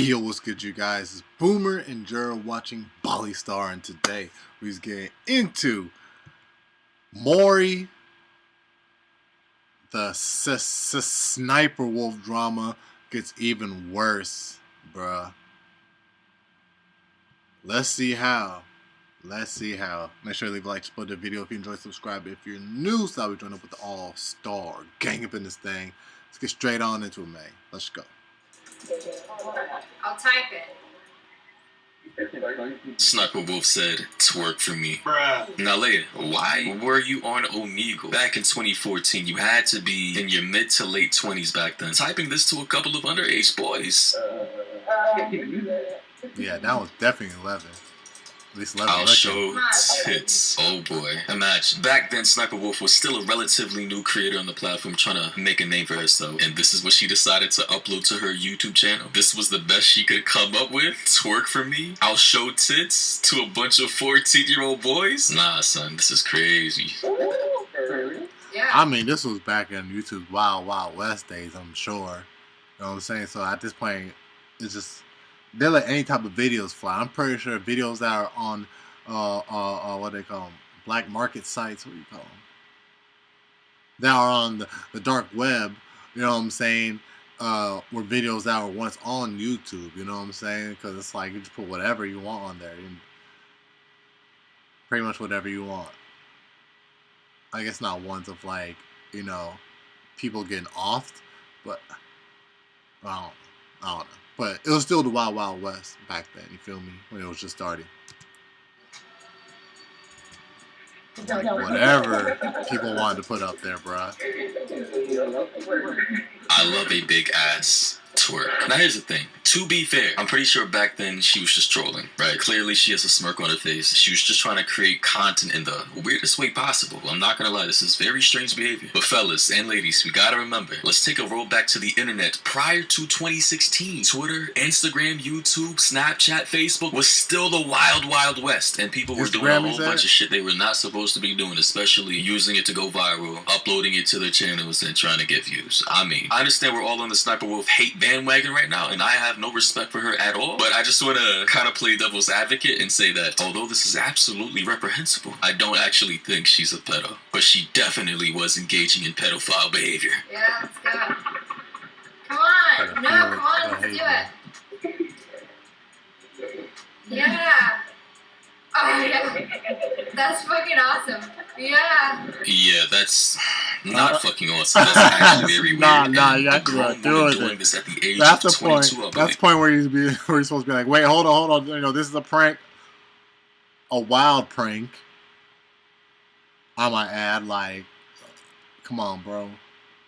Yo, what's good, you guys? It's Boomer and Gerald watching Bali Star, and today we're getting into Mori, the SSSniperwolf drama gets even worse, bruh. Let's see how. Let's see how. Make sure to leave a like, support the video if you enjoy, subscribe if you're new, so we join up with the all-star gang up in this thing. Let's get straight on into it, man. Let's go. I'll type it. SSSniperwolf said, "Twerk for me." Bruh. Now, Leia, why were you on Omegle? Back in 2014, you had to be in your mid to late 20s back then, typing this to a couple of underage boys. Yeah, that was definitely 11. At least 11. I'll show tits. Oh boy. Imagine. Back then, SSniperwolf was still a relatively new creator on the platform trying to make a name for herself. And this is what she decided to upload to her YouTube channel. This was the best she could come up with. Twerk for me. I'll show tits to a bunch of 14-year-old boys. Nah, son, this is crazy. Yeah. I mean, this was back in YouTube's Wild Wild West days, I'm sure. You know what I'm saying? So at this point, it's just... they let any type of videos fly. I'm pretty sure videos that are on, what they call them, black market sites, what do you call them? That are on the dark web, you know what I'm saying, were videos that were once on YouTube, you know what I'm saying? Because it's like, you just put whatever you want on there. Pretty much whatever you want. I guess not ones of like, you know, people getting offed, but I don't know. But it was still the Wild Wild West back then, you feel me? When it was just starting. Like whatever people wanted to put up there, bruh. I love a big ass twerk. Now here's the thing. To be fair, I'm pretty sure back then she was just trolling, right? Clearly she has a smirk on her face. She was just trying to create content in the weirdest way possible. I'm not gonna lie, this is very strange behavior. But fellas and ladies, we gotta remember, let's take a roll back to the internet prior to 2016. Twitter, Instagram, YouTube, Snapchat, Facebook was still the wild, wild west. And people were doing a whole bunch of shit they were not supposed to be doing, especially using it to go viral, uploading it to their channels, and trying to get views. I mean, I understand we're all on the SSniperwolf hate bandwagon right now, and I have no respect for her at all, but I just want to kind of play devil's advocate and say that although this is absolutely reprehensible, I don't actually think she's a pedo, but she definitely was engaging in pedophile behavior. Yeah, let's go. Come on. No, come on, let's do it. Yeah. Oh, yeah. That's fucking awesome. Yeah. Yeah, that's not fucking awesome. That's actually very weird. Nah, you have to do it. This at the age that's of the point. 22, That's the point where you're supposed to be like, wait, hold on. You know, this is a prank. A wild prank. I might add, like, come on, bro.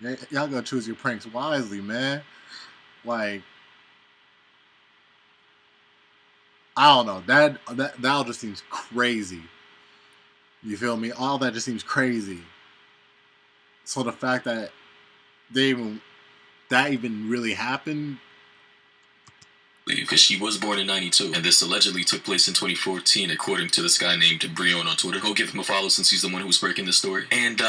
Y'all gotta choose your pranks wisely, man. Like, I don't know. That all just seems crazy. You feel me? All that just seems crazy. So the fact that that even really happened, because she was born in 92, and this allegedly took place in 2014, according to this guy named Brion on Twitter. Go give him a follow since he's the one who was breaking this story. And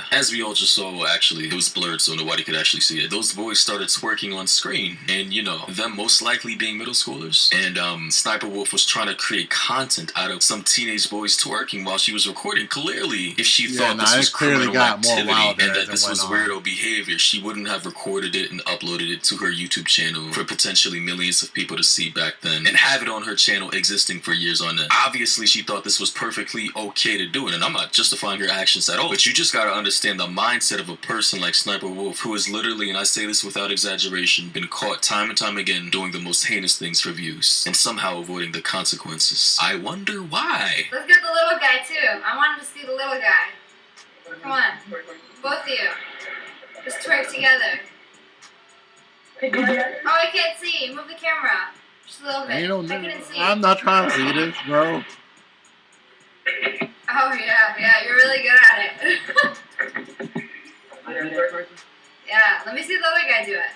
as we all just saw, actually, it was blurred so nobody could actually see it. Those boys started twerking on screen, and you know, them most likely being middle schoolers. And SSniperwolf was trying to create content out of some teenage boys twerking while she was recording. Clearly, if she thought this was criminal activity and that this was weirdo behavior, she wouldn't have recorded it and uploaded it to her YouTube channel for potentially millions of people to see back then and have it on her channel existing for years on end. Obviously, she thought this was perfectly okay to do it, and I'm not justifying her actions at all, but you just gotta understand the mindset of a person like SSniperwolf, who has literally, and I say this without exaggeration, been caught time and time again doing the most heinous things for views and somehow avoiding the consequences. I wonder why. Let's get the little guy too. I wanted to see the little guy. Come on. Both of you. Just twerk together. Oh, I can't see. Move the camera. Just a little bit. I couldn't see. I'm not trying to see this, bro. Oh, yeah, you're really good at it. Yeah, let me see the other guy do it.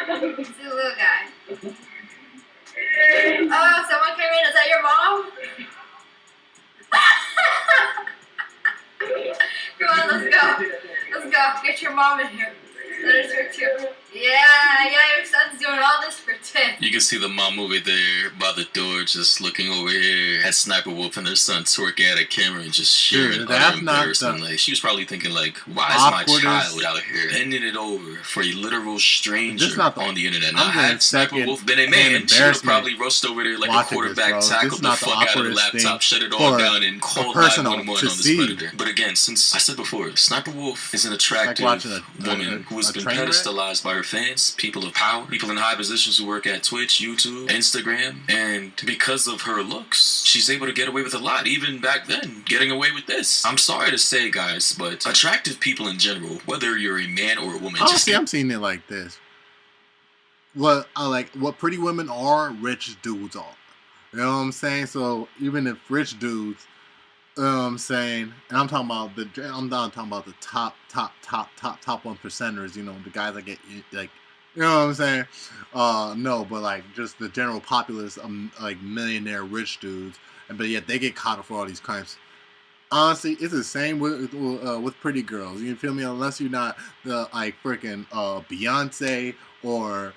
Let me see the little guy. Oh, someone came in. Is that your mom? Come on, let's go. Let's go. Get your mom in here. Let her twerk too. Yeah, your son's doing all this for tips. You can see the mom over there by the door just looking over here at Sniper Wolf and their son twerking at a camera and just sharing utter embarrassment. Like, she was probably thinking like, why is my child out here bending it over for a literal stranger on the internet? Now, had Sniper Wolf been a man, she would probably rushed over there like a quarterback, tackled the fuck out of the laptop, shut it all down, and called 911 on this predator. But again, since I said before, Sniper Wolf is an attractive woman who has been pedestalized by her fans, people of power, people in high positions who work at Twitch, YouTube, Instagram, and because of her looks, she's able to get away with a lot, even back then, getting away with this. I'm sorry to say, guys, but attractive people in general, whether you're a man or a woman, I'm seeing it like this. What pretty women are, rich dudes are. You know what I'm saying? So even if rich dudes, you know what I'm saying, and I'm not talking about the top 1%ers, you know, the guys that get like, you know what I'm saying? No, but like just the general populace, like millionaire rich dudes, but yet they get caught for all these crimes. Honestly, it's the same with pretty girls. You feel me? Unless you're not the like freaking Beyonce or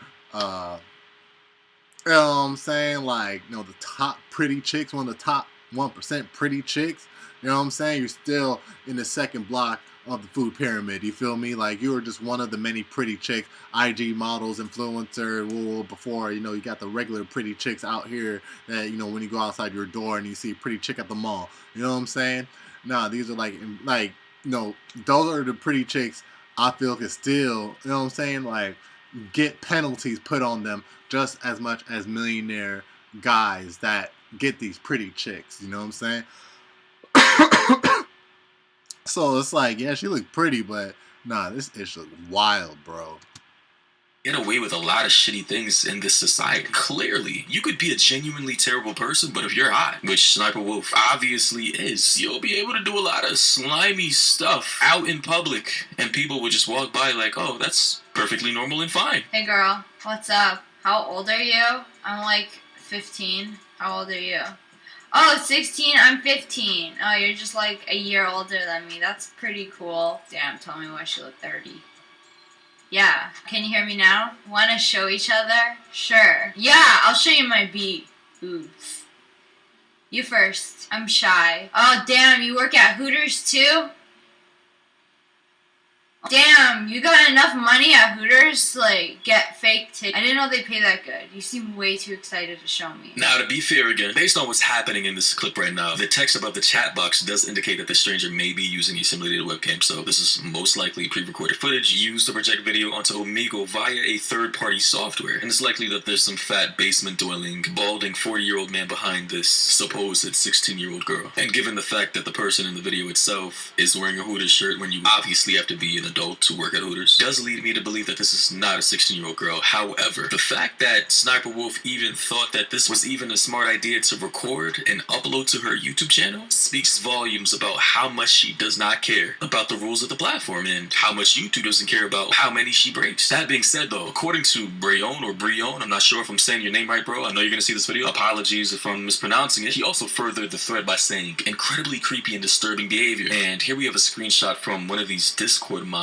you know what I'm saying? Like, you know, the top pretty chicks, one of the top 1% pretty chicks. You know what I'm saying? You're still in the second block of the food pyramid. You feel me? Like, you were just one of the many pretty chicks, IG models, influencer. Before, you know, you got the regular pretty chicks out here that, you know, when you go outside your door and you see a pretty chick at the mall. You know what I'm saying? Nah, these are like, you know, those are the pretty chicks I feel can still, you know what I'm saying? Like, get penalties put on them just as much as millionaire guys that get these pretty chicks. You know what I'm saying? So it's like, yeah, she looked pretty, but nah, this ish look wild, bro. Get away with a lot of shitty things in this society. Clearly, you could be a genuinely terrible person, but if you're hot, which Sniper Wolf obviously is, you'll be able to do a lot of slimy stuff out in public, and people would just walk by like, oh, that's perfectly normal and fine. Hey girl, what's up? How old are you? I'm like 15. How old are you? Oh, 16, I'm 15. Oh, you're just like a year older than me. That's pretty cool. Damn, tell me why she looked 30. Yeah, can you hear me now? Want to show each other? Sure. Yeah, I'll show you my beat. Oof. You first. I'm shy. Oh, damn, you work at Hooters too? Damn, you got enough money at Hooters to, like, get fake tickets? I didn't know they pay that good. You seem way too excited to show me. Now, to be fair again, based on what's happening in this clip right now, the text above the chat box does indicate that the stranger may be using a simulated webcam, so this is most likely pre-recorded footage used to project video onto Omegle via a third-party software, and it's likely that there's some fat, basement-dwelling, balding 40-year-old man behind this supposed 16-year-old girl. And given the fact that the person in the video itself is wearing a Hooters shirt when you obviously have to be an adult to work at Hooters, does lead me to believe that this is not a 16-year-old girl. However, the fact that Sniper Wolf even thought that this was even a smart idea to record and upload to her YouTube channel speaks volumes about how much she does not care about the rules of the platform and how much YouTube doesn't care about how many she breaks. That being said though, according to Brion, I'm not sure if I'm saying your name right, bro. I know you're gonna see this video. Apologies if I'm mispronouncing it. He also furthered the thread by saying incredibly creepy and disturbing behavior. And here we have a screenshot from one of these Discord mods.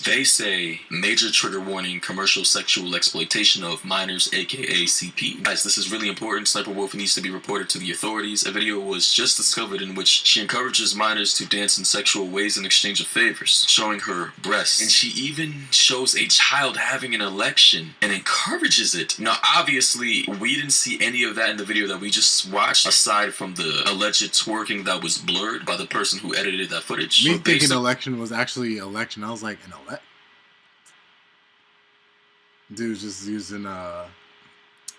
They say, major trigger warning, commercial sexual exploitation of minors, aka CP. Guys, this is really important. Sniper Wolf needs to be reported to the authorities. A video was just discovered in which she encourages minors to dance in sexual ways in exchange of favors, showing her breasts. And she even shows a child having an erection and encourages it. Now, obviously, we didn't see any of that in the video that we just watched, aside from the alleged twerking that was blurred by the person who edited that footage. Me thinking election was actually election. I was like, an elect? Dude's just using I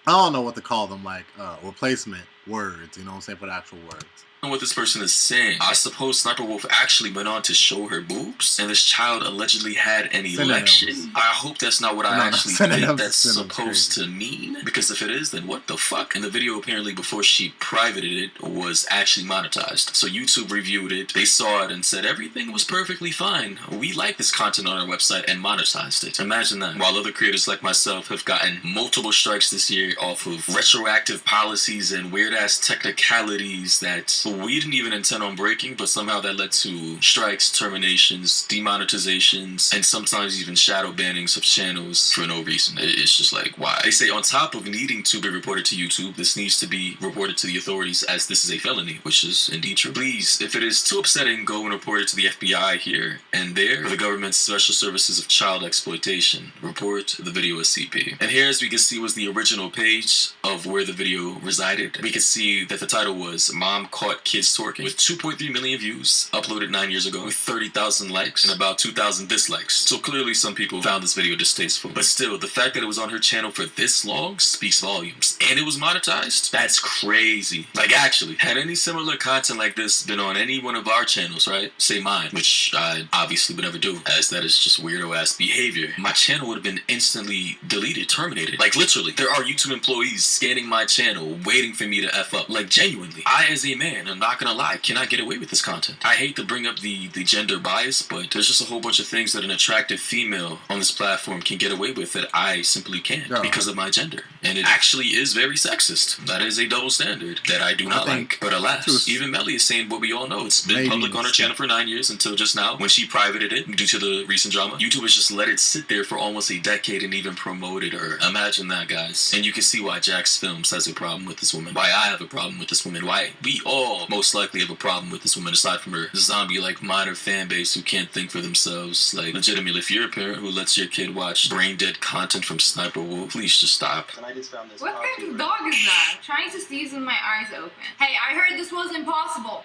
don't know what to call them, like replacement words, you know what I'm saying, for the actual words. What this person is saying. I suppose Sniper Wolf actually went on to show her boobs, and this child allegedly had an erection. I hope that's not what I actually think that's supposed to mean, because if it is, then what the fuck? And the video apparently before she privated it was actually monetized. So YouTube reviewed it, they saw it and said everything was perfectly fine. We like this content on our website and monetized it. Imagine that. While other creators like myself have gotten multiple strikes this year off of retroactive policies and weird ass technicalities that we didn't even intend on breaking, but somehow that led to strikes, terminations, demonetizations, and sometimes even shadow bannings of channels for no reason. It's just like, why? They say on top of needing to be reported to YouTube, this needs to be reported to the authorities as this is a felony, which is indeed true. Please, if it is too upsetting, go and report it to the FBI here and there, or the government's Special Services of Child Exploitation. Report the video as CP. And here, as we can see, was the original page of where the video resided. We can see that the title was Mom Caught Kids Twerking, with 2.3 million views, uploaded 9 years ago, with 30,000 likes and about 2,000 dislikes. So clearly some people found this video distasteful. But still, the fact that it was on her channel for this long speaks volumes. And it was monetized? That's crazy. Like, actually, had any similar content like this been on any one of our channels, right? Say mine, which I obviously would never do, as that is just weirdo-ass behavior. My channel would have been instantly deleted, terminated. Like, literally, there are YouTube employees scanning my channel, waiting for me to F up. Like, genuinely. I, as a man, I'm not gonna lie, cannot get away with this content. I hate to bring up the gender bias, but there's just a whole bunch of things that an attractive female on this platform can get away with that I simply can't because of my gender. And it actually is very sexist. That is a double standard that I do not like. But alas, even Melly is saying what we all know. It's been public on her channel for 9 years until just now when she privated it due to the recent drama. YouTube has just let it sit there for almost a decade and even promoted her. Imagine that, guys. And you can see why Jax Films has a problem with this woman. Why I have a problem with this woman. Why we all most likely have a problem with this woman, aside from her zombie-like minor fan base who can't think for themselves. Like, legitimately, if you're a parent who lets your kid watch brain-dead content from Sniperwolf, please just stop. And I just found this. What kind of dog is that? Trying to sneeze with my eyes open. Hey, I heard this was impossible.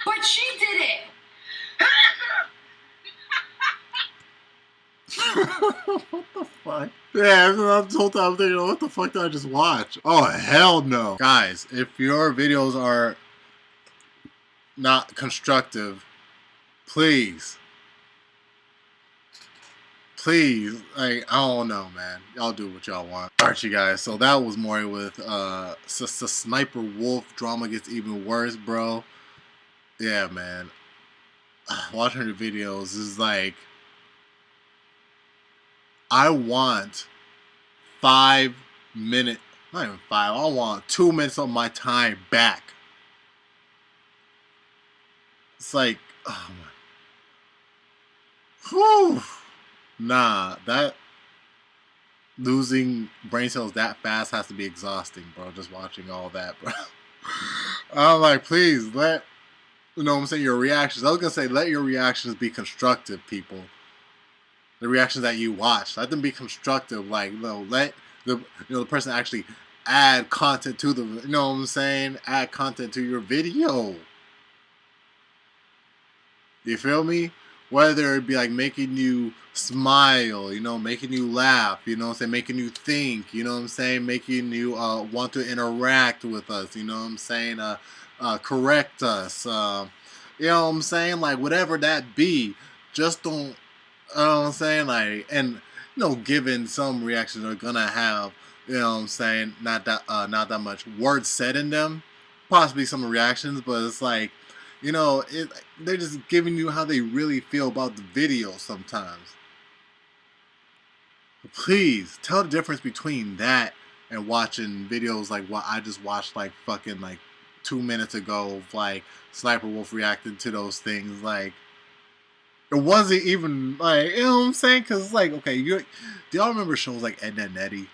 But she did it! What the fuck? Yeah, the whole time I'm thinking, what the fuck did I just watch? Oh, hell no. Guys, if your videos are not constructive, please, like, I don't know, man. Y'all do what y'all want. Alright, you guys, so that was Mori with SSSniperwolf. Drama gets even worse, bro. Yeah, man. Watching the videos is like, I want 5 minutes, not even 5, I want 2 minutes of my time back. It's like, oh my. Whew. Nah, that losing brain cells that fast has to be exhausting, bro. Just watching all that, bro. I'm like, please let, you know what I'm saying, your reactions. I was gonna say, let your reactions be constructive, people. The reactions that you watch, let them be constructive. Like, you know, let the the person actually add content to the, you know what I'm saying, add content to your video. You feel me? Whether it be like making you smile, you know, making you laugh, you know what I'm saying, making you think, you know what I'm saying, making you want to interact with us, you know what I'm saying, correct us, you know what I'm saying, like, whatever that be, just don't, you know what I'm saying, like, and, you know, given some reactions are gonna have, you know what I'm saying, not that much words said in them, possibly some reactions, but it's like, you know, they're just giving you how they really feel about the video sometimes. But please, tell the difference between that and watching videos like what I just watched, like, fucking, like, 2 minutes ago of, like, Sniperwolf reacted to those things. Like, it wasn't even, like, you know what I'm saying? Because it's like, okay, do y'all remember shows like Ed, Edd n Eddy?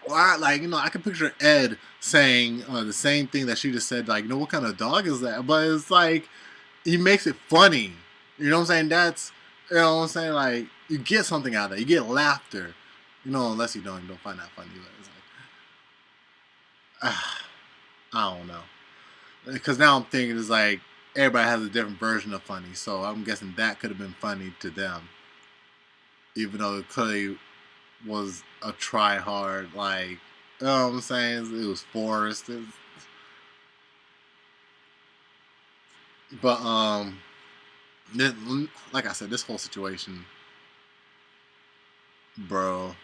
Well, like, you know, I can picture Ed saying the same thing that she just said, like, you know, what kind of dog is that? But it's like, he makes it funny. You know what I'm saying? That's, you know what I'm saying? Like, you get something out of it. You get laughter. You know, unless you don't find that funny. It's like, I don't know. Because now I'm thinking it's like, everybody has a different version of funny. So I'm guessing that could have been funny to them. Even though it clearly was a try hard, like, you know what I'm saying, it was forced. But like I said, this whole situation, bro,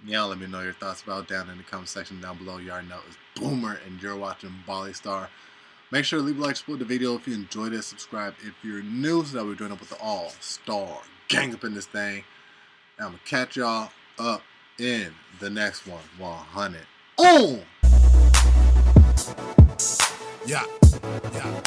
y'all let me know your thoughts about it down in the comment section down below. You already know it's Boomer and you're watching Bali Star. Make sure to leave a like, support the video if you enjoyed it, subscribe if you're new, so that we join up with the all-star gang up in this thing. And I'm going to catch y'all up in the next one. 100. Oh! Yeah, yeah.